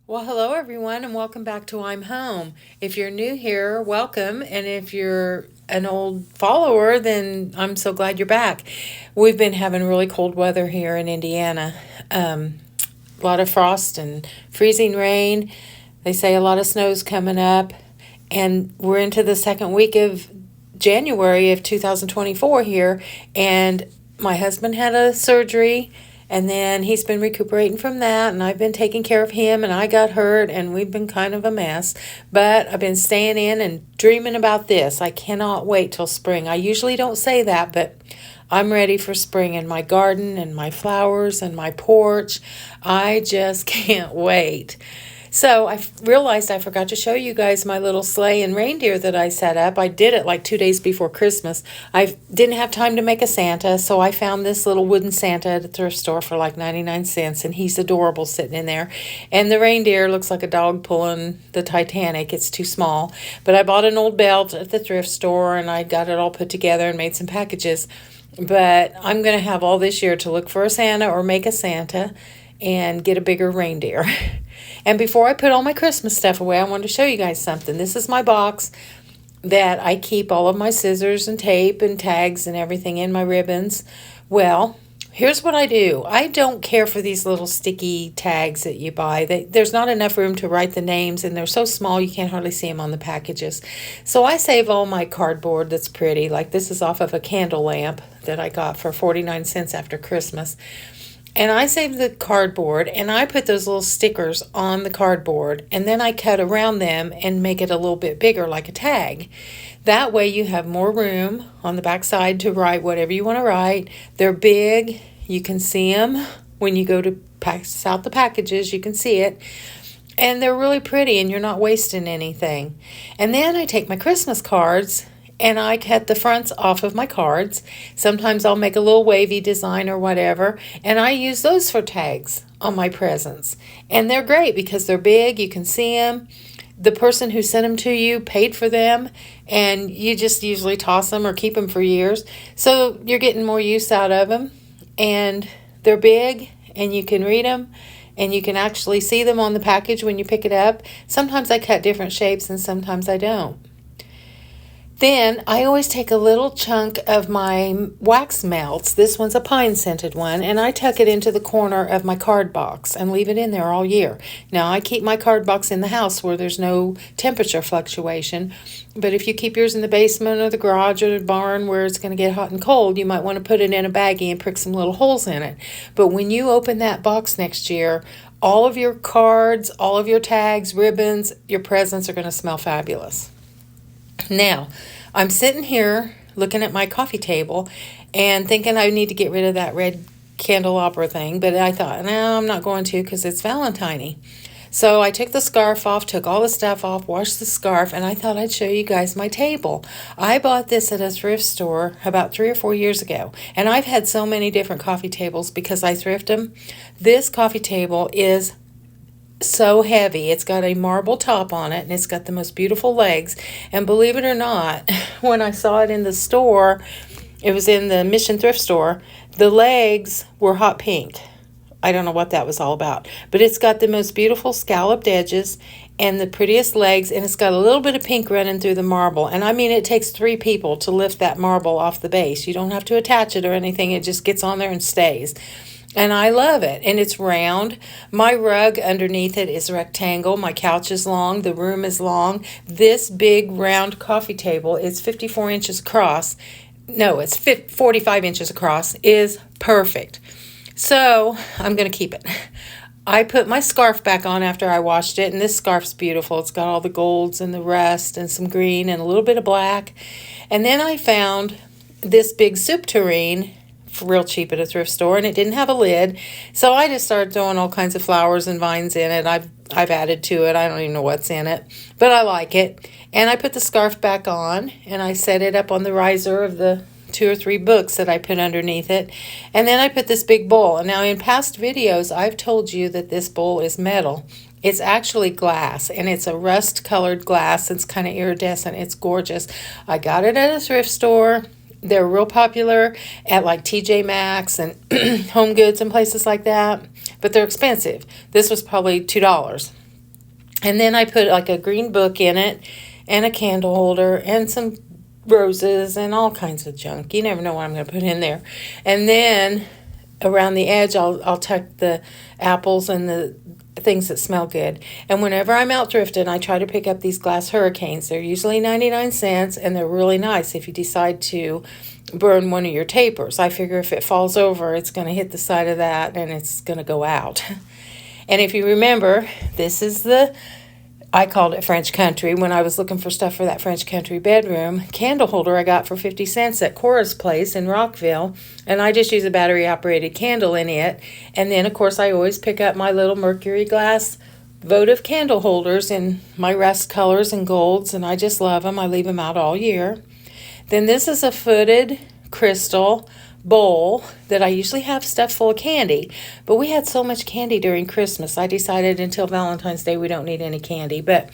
Well, hello everyone, and welcome back to I'm Home. If you're new here, welcome, and if you're an old follower, then I'm so glad you're back. We've been having really cold weather here in Indiana. A lot of frost and freezing rain. They say a lot of snow's coming up, and we're into the second week of January of 2024 here, and my husband had a surgery, and then he's been recuperating from that, and I've been taking care of him, and I got hurt, and we've been kind of a mess. But I've been staying in and dreaming about this. I cannot wait till spring. I usually don't say that, but I'm ready for spring in my garden and my flowers and my porch. I just can't wait. So I realized I forgot to show you guys my little sleigh and reindeer that I set up. I did it like 2 days before Christmas. I didn't have time to make a Santa, so I found this little wooden Santa at a thrift store for like 99 cents, and he's adorable sitting in there. And the reindeer looks like a dog pulling the Titanic. It's too small. But I bought an old belt at the thrift store, and I got it all put together and made some packages. But I'm going to have all this year to look for a Santa or make a Santa and get a bigger reindeer. And before I put all my Christmas stuff away, I wanted to show you guys something. This is my box that I keep all of my scissors and tape and tags and everything in, my ribbons. Well, here's what I do. I don't care for these little sticky tags that you buy. There's not enough room to write the names, and they're so small you can't hardly see them on the packages. So I save all my cardboard that's pretty. Like this is off of a candle lamp that I got for 49 cents after Christmas. And I save the cardboard, and I put those little stickers on the cardboard, and then I cut around them and make it a little bit bigger like a tag. That way you have more room on the back side to write whatever you want to write. They're big. You can see them when you go to pass out the packages. You can see it. And they're really pretty, and you're not wasting anything. And then I take my Christmas cards and I cut the fronts off of my cards. Sometimes I'll make a little wavy design or whatever, and I use those for tags on my presents. And they're great because they're big, you can see them. The person who sent them to you paid for them, and you just usually toss them or keep them for years. So you're getting more use out of them, and they're big, and you can read them, and you can actually see them on the package when you pick it up. Sometimes I cut different shapes, and sometimes I don't. Then I always take a little chunk of my wax melts. This one's a pine scented one, and I tuck it into the corner of my card box and leave it in there all year. Now I keep my card box in the house where there's no temperature fluctuation, but if you keep yours in the basement or the garage or the barn where it's going to get hot and cold, you might want to put it in a baggie and prick some little holes in it. But when you open that box next year, all of your cards, all of your tags, ribbons, your presents are going to smell fabulous. Now, I'm sitting here looking at my coffee table and thinking I need to get rid of that red candelabra thing, but I thought, no, I'm not going to because it's Valentine. So I took the scarf off, took all the stuff off, washed the scarf, and I thought I'd show you guys my table. I bought this at a thrift store about 3 or 4 years ago, and I've had so many different coffee tables because I thrift them. This coffee table is so heavy. It's got a marble top on it, and it's got the most beautiful legs. And believe it or not, when I saw it in the store, it was in the Mission thrift store, the legs were hot pink. I don't know what that was all about, but it's got the most beautiful scalloped edges and the prettiest legs, and it's got a little bit of pink running through the marble. And I mean, it takes 3 people to lift that marble off the base. You don't have to attach it or anything. It just gets on there and stays. And I love it. And it's round. My rug underneath it is rectangle. My couch is long. The room is long. This big round coffee table is 54 inches across. No, it's 45 inches across. Is perfect. So I'm going to keep it. I put my scarf back on after I washed it. And this scarf's beautiful. It's got all the golds and the rust and some green and a little bit of black. And then I found this big soup tureen real cheap at a thrift store, and it didn't have a lid, so I just started throwing all kinds of flowers and vines in it. I've added to it. I don't even know what's in it, but I like it. And I put the scarf back on, and I set it up on the riser of the 2 or 3 books that I put underneath it. And then I put this big bowl. And now in past videos, I've told you that this bowl is metal. It's actually glass, and it's a rust-colored glass. It's kind of iridescent. It's gorgeous. I got it at a thrift store. They're real popular at like TJ Maxx and Home Goods and places like that, but they're expensive. This was probably $2. And then I put like a green book in it and a candle holder and some roses and all kinds of junk. You never know what I'm going to put in there. And then around the edge, I'll tuck the apples and the things that smell good. And whenever I'm out thrifting, I try to pick up these glass hurricanes. They're usually 99 cents, and they're really nice if you decide to burn one of your tapers. I figure if it falls over, it's going to hit the side of that and it's going to go out. And if you remember, this is I called it French Country when I was looking for stuff for that French Country bedroom candle holder I got for 50 cents at Cora's place in Rockville. And I just use a battery-operated candle in it. And then, of course, I always pick up my little mercury glass votive candle holders in my rust colors and golds, and I just love them. I leave them out all year. Then this is a footed crystal bowl that I usually have stuff full of candy, but we had so much candy during Christmas, I decided until Valentine's Day we don't need any candy. But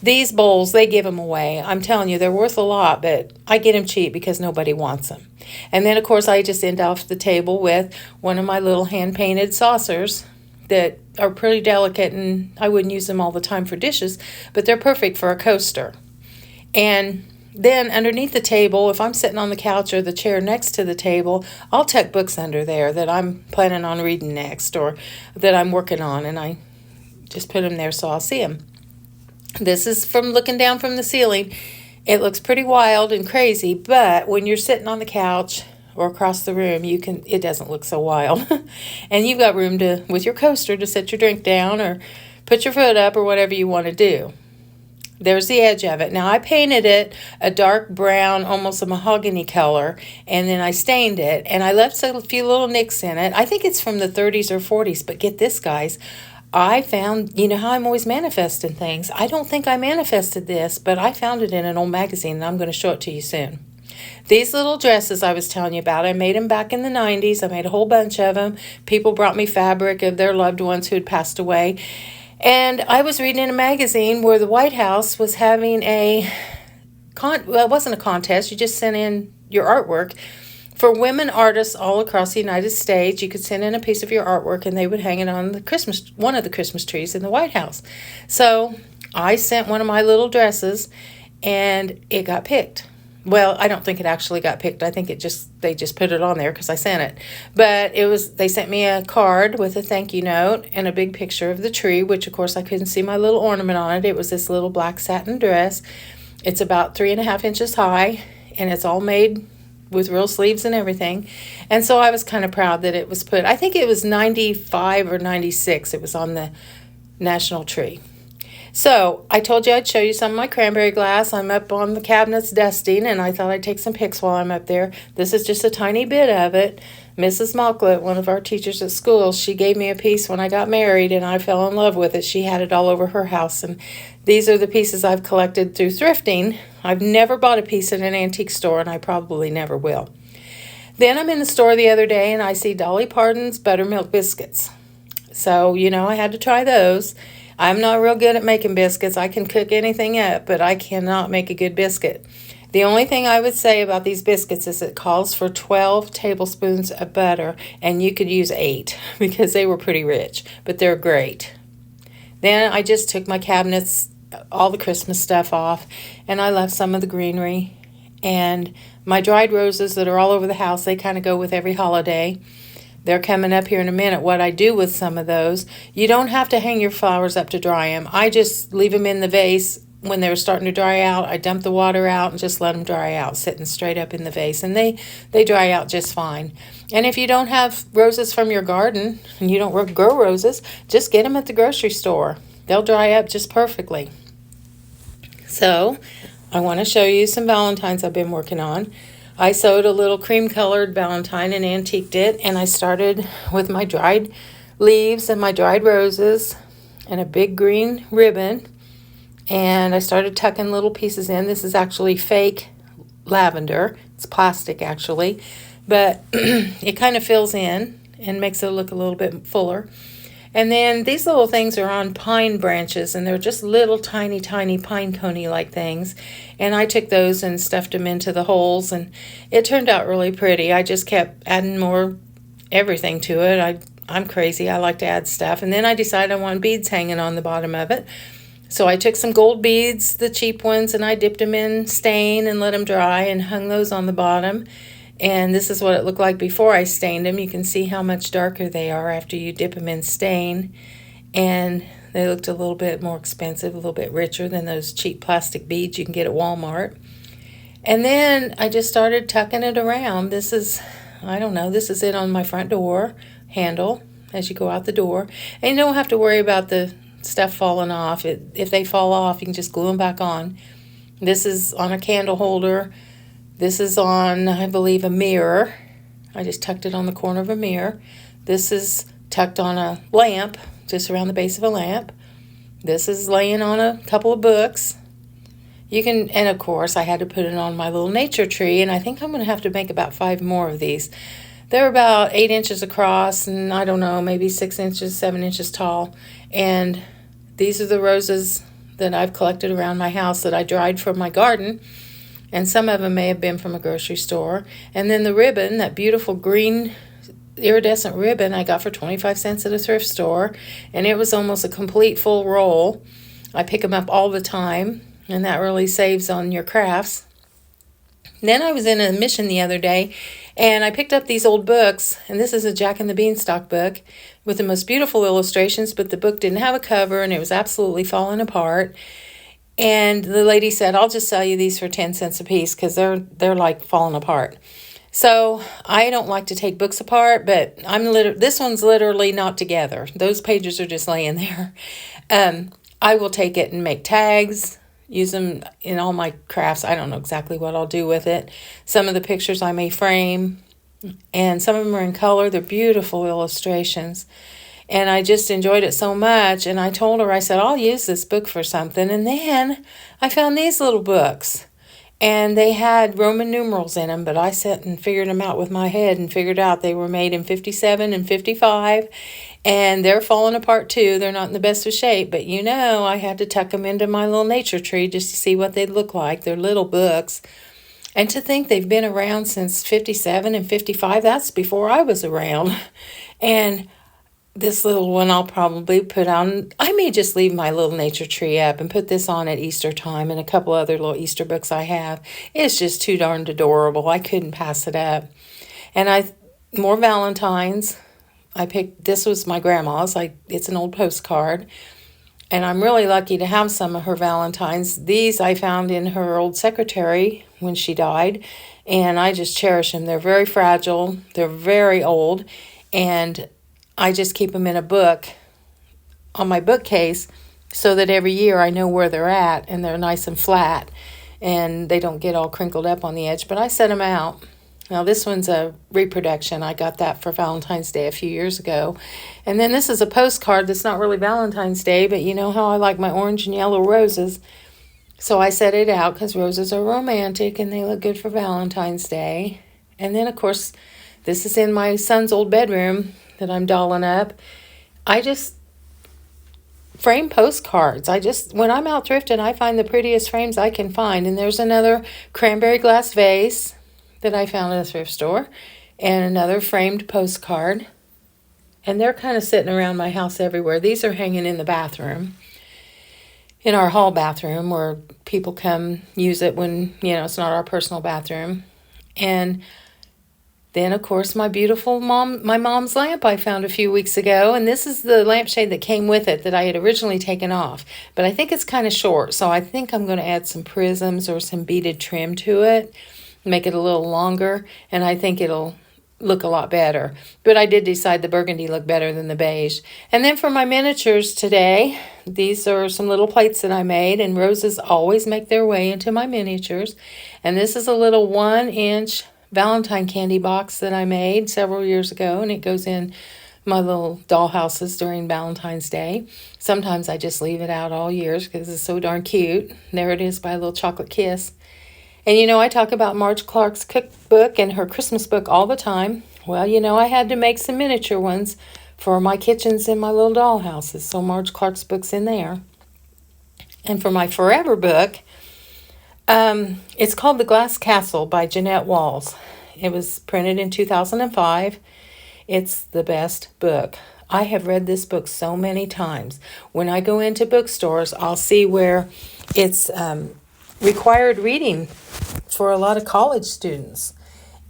these bowls, they give them away. I'm telling you, they're worth a lot, but I get them cheap because nobody wants them. And then, of course, I just end off the table with one of my little hand-painted saucers that are pretty delicate, and I wouldn't use them all the time for dishes, but they're perfect for a coaster. And then underneath the table, if I'm sitting on the couch or the chair next to the table, I'll tuck books under there that I'm planning on reading next or that I'm working on, and I just put them there so I'll see them. This is from looking down from the ceiling. It looks pretty wild and crazy, but when you're sitting on the couch or across the room, it doesn't look so wild. And you've got room with your coaster to set your drink down or put your foot up or whatever you want to do. There's the edge of it. Now, I painted it a dark brown, almost a mahogany color, and then I stained it, and I left a few little nicks in it. I think it's from the 30s or 40s, but get this, guys. I found, you know how I'm always manifesting things. I don't think I manifested this, but I found it in an old magazine, and I'm going to show it to you soon. These little dresses I was telling you about, I made them back in the 90s. I made a whole bunch of them. People brought me fabric of their loved ones who had passed away. And I was reading in a magazine where the White House was having it wasn't a contest. You just sent in your artwork for women artists all across the United States. You could send in a piece of your artwork, and they would hang it on one of the Christmas trees in the White House. So I sent one of my little dresses, and it got picked. Well, I don't think it actually got picked. I think they just put it on there because I sent it. But they sent me a card with a thank you note and a big picture of the tree, which of course I couldn't see my little ornament on it. It was this little black satin dress. It's about 3.5 inches high, and it's all made with real sleeves and everything. And so I was kind of proud that it was put. I think it was 95 or 96. It was on the national tree. So I told you I'd show you some of my cranberry glass. I'm up on the cabinets dusting, and I thought I'd take some pics while I'm up there. This is just a tiny bit of it. Mrs. Malklet, one of our teachers at school, she gave me a piece when I got married, and I fell in love with it. She had it all over her house, and these are the pieces I've collected through thrifting. I've never bought a piece at an antique store, and I probably never will. Then I'm in the store the other day, and I see Dolly Parton's buttermilk biscuits. So, I had to try those. I'm not real good at making biscuits. I can cook anything up, but I cannot make a good biscuit. The only thing I would say about these biscuits is it calls for 12 tablespoons of butter, and you could use 8 because they were pretty rich, but they're great. Then I just took my cabinets, all the Christmas stuff off, and I left some of the greenery. And my dried roses that are all over the house, they kind of go with every holiday. They're coming up here in a minute, what I do with some of those. You don't have to hang your flowers up to dry them. I just leave them in the vase. When they're starting to dry out, I dump the water out and just let them dry out, sitting straight up in the vase. And they dry out just fine. And if you don't have roses from your garden, and you don't grow roses, just get them at the grocery store. They'll dry up just perfectly. So I want to show you some Valentines I've been working on. I sewed a little cream-colored Valentine and antiqued it, and I started with my dried leaves and my dried roses and a big green ribbon, and I started tucking little pieces in. This is actually fake lavender. It's plastic, actually, but it kind of fills in and makes it look a little bit fuller. And then these little things are on pine branches, and they're just little tiny pine coney-like things. And I took those and stuffed them into the holes, and it turned out really pretty. I just kept adding more everything to it. I'm crazy. I like to add stuff. And then I decided I want beads hanging on the bottom of it. So I took some gold beads, the cheap ones, and I dipped them in stain and let them dry and hung those on the bottom. And this is what it looked like before I stained them. You can see how much darker they are after you dip them in stain. And they looked a little bit more expensive, a little bit richer than those cheap plastic beads you can get at Walmart. And then I just started tucking it around. This is, I don't know, this is it on my front door handle as you go out the door. And you don't have to worry about the stuff falling off. If they fall off, you can just glue them back on. This is on a candle holder. This is on, I believe, a mirror. I just tucked it on the corner of a mirror. This is tucked on a lamp, just around the base of a lamp. This is laying on a couple of books. You can, and of course, I had to put it on my little nature tree, and I think I'm going to have to make about 5 more of these. They're about 8 inches across, and I don't know, maybe 6 inches, 7 inches tall. And these are the roses that I've collected around my house that I dried from my garden. And some of them may have been from a grocery store. And then the ribbon, that beautiful green iridescent ribbon, I got for 25 cents at a thrift store. And it was almost a complete full roll. I pick them up all the time, and that really saves on your crafts. Then I was in a mission the other day, and I picked up these old books, and this is a Jack and the Beanstalk book with the most beautiful illustrations, but the book didn't have a cover, and it was absolutely falling apart. And the lady said, I'll just sell you these for 10 cents a piece because they're like falling apart. So I don't like to take books apart, but this one's literally not together. Those pages are just laying there. I will take it and make tags, use them in all my crafts. I don't know exactly what I'll do with it. Some of the pictures I may frame, and some of them are in color. They're beautiful illustrations. And I just enjoyed it so much. And I told her, I said, I'll use this book for something. And then I found these little books. And they had Roman numerals in them. But I sat and figured them out with my head and figured out they were made in 57 and 55. And they're falling apart too. They're not in the best of shape. But you know, I had to tuck them into my little nature tree just to see what they'd look like. They're little books. And to think they've been around since 57 and 55, that's before I was around. And this little one I'll probably put on. I may just leave my little nature tree up and put this on at Easter time and a couple other little Easter books I have. It's just too darned adorable. I couldn't pass it up. And more Valentines. I picked, this was my grandma's. It's an old postcard. And I'm really lucky to have some of her Valentines. These I found in her old secretary when she died. And I just cherish them. They're very fragile. They're very old. And I just keep them in a book on my bookcase so that every year I know where they're at and they're nice and flat and they don't get all crinkled up on the edge. But I set them out. Now this one's a reproduction. I got that for Valentine's Day a few years ago. And then this is a postcard that's not really Valentine's Day, but you know how I like my orange and yellow roses. So I set it out because roses are romantic and they look good for Valentine's Day. And then, of course, this is in my son's old bedroom that I'm dolling up. I just frame postcards. When I'm out thrifting, I find the prettiest frames I can find. And there's another cranberry glass vase that I found at a thrift store and another framed postcard. And they're kind of sitting around my house everywhere. These are hanging in the bathroom, in our hall bathroom where people come use it when, it's not our personal bathroom. And then, of course, my mom's lamp I found a few weeks ago. And this is the lampshade that came with it that I had originally taken off. But I think it's kind of short, so I think I'm going to add some prisms or some beaded trim to it, make it a little longer, and I think it'll look a lot better. But I did decide the burgundy looked better than the beige. And then for my miniatures today, these are some little plates that I made, and roses always make their way into my miniatures. And this is a little 1-inch Valentine candy box that I made several years ago, and it goes in my little dollhouses during Valentine's Day. Sometimes I just leave it out all years because it's so darn cute. There it is by a little chocolate kiss. And I talk about Marge Clark's cookbook and her Christmas book all the time. Well, I had to make some miniature ones for my kitchens and my little dollhouses, so Marge Clark's book's in there. And for my forever book, it's called The Glass Castle by Jeanette Walls. It was printed in 2005. It's the best book I have read this book so many times. When I go into bookstores, I'll see where it's required reading for a lot of college students.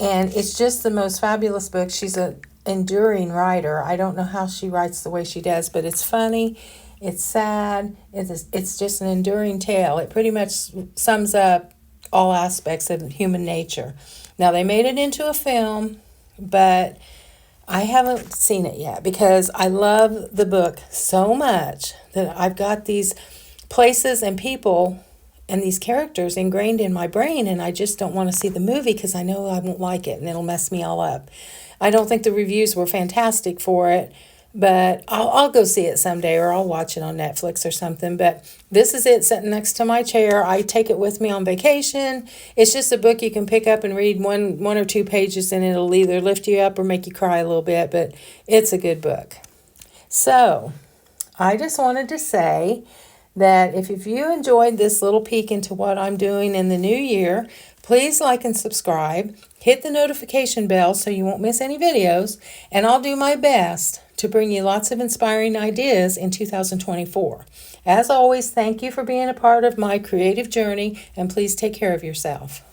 And it's just the most fabulous book. She's an enduring writer. I don't know how she writes the way she does, but it's funny, it's sad, it's just an enduring tale. It pretty much sums up all aspects of human nature. Now, they made it into a film, but I haven't seen it yet because I love the book so much that I've got these places and people and these characters ingrained in my brain, and I just don't want to see the movie because I know I won't like it and it'll mess me all up. I don't think the reviews were fantastic for it, but I'll go see it someday, or I'll watch it on Netflix or something. But this is it sitting next to my chair. I take it with me on vacation. It's just a book you can pick up and read one or two pages, and it'll either lift you up or make you cry a little bit, but it's a good book. So I just wanted to say that if you enjoyed this little peek into what I'm doing in the new year, please like and subscribe. Hit the notification bell so you won't miss any videos, and I'll do my best to bring you lots of inspiring ideas in 2024. As always, thank you for being a part of my creative journey, and please take care of yourself.